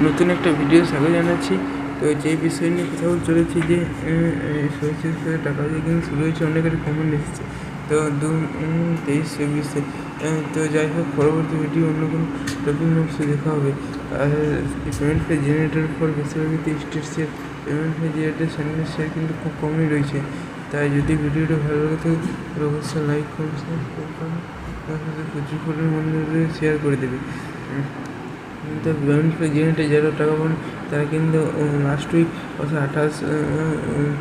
নতুন একটা ভিডিও স্বাগত জানাচ্ছি। তো যে বিষয় নিয়ে কথা বলতে চলেছি যে সরষের সাথে টাকা দিয়ে কিন্তু শুরু হয়েছে, অনেকের কমেন্ট এসেছে। তো 23-24 তো যাই হোক, পরবর্তী ভিডিও অন্য কোনো টপিক অবশ্যই দেখা হবে। আর পেমেন্ট পে জেনারেটের পর বেশিরভাগই স্টেট শেয়ার, পেমেন্ট পে জেনারেটের চ্যানেলের শেয়ার কিন্তু খুব কমই রয়েছে। তাই যদি ভিডিওটা ভালো লাগে থাকে অবশ্যই লাইক করুন, তার সাথে প্রচুর পরিমাণে শেয়ার করে দেবে। কিন্তু পেমেন্ট পে জেনারেটে যারা টাকা পান তারা কিন্তু লাস্ট উইক অর্থাৎ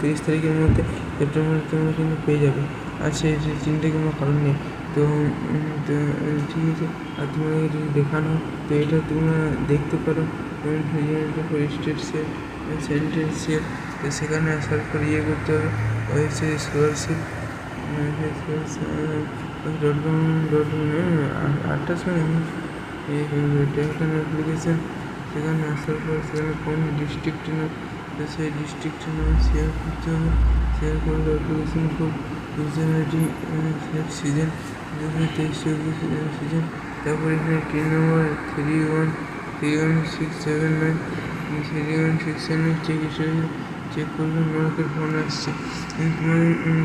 30 তারিখের মধ্যে সেপ্টেম্বরে তোমরা কিন্তু পেয়ে যাবে। আর সেই চিন্তা কোনো কারণ নেই। তো ঠিক আছে, আর তোমাদের যদি দেখানো তো এটা তোমরা দেখতে পারো পেমেন্ট পে জেনারেটের পর স্টেট শেয়ার, সেন্ট্রাল শেয়ার। তো সেখানে আসার পর করতে হবে ওয়েবসাইট স্কলারশিপ .com অ্যাপ্লিকেশান। সেখানে আসার পর সেখানে কোন ডিস্ট্রিক্টের নাম, তো সেই ডিস্ট্রিক্টের নাম শেয়ার করতে হবে। শেয়ার করলে application code user season 2023-24 season. তারপর এখানে টিন নাম্বার 313679 3167 চেক হিসেবে চেক করলে আমাকে ফোন আসছে। তোমার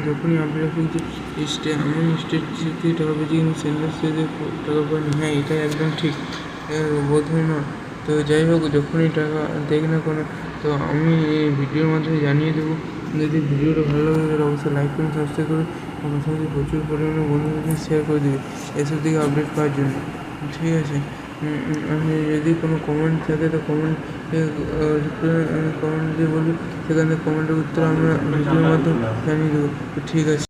যখনই আপডেট হচ্ছে এমন স্টেট থেকে টাকা পেয়েছি কিন্তু সেন্টার থেকে টাকা পাইনি। হ্যাঁ, এটা একদম ঠিক, বোধ হয় না। তো যাই হোক, যখনই টাকা দেখ না কোনো, তো আমি এই ভিডিওর মাধ্যমে জানিয়ে দেবো। যদি ভিডিওটা ভালো লাগে তাহলে অবশ্যই লাইক করুন, সাবস্ক্রাইব করুন, পাশাপাশি প্রচুর পরিমাণে বন্ধুদের শেয়ার করে দেবে এসব দিকে আপডেট পাওয়ার জন্য। ঠিক আছে, আমি যদি কোনো কমেন্ট থাকে তো কমেন্ট দিয়ে বলবি, সেখান থেকে কমেন্টের উত্তর আমরা ভিডিওর মাধ্যমে জানিয়ে দেবো। ঠিক আছে।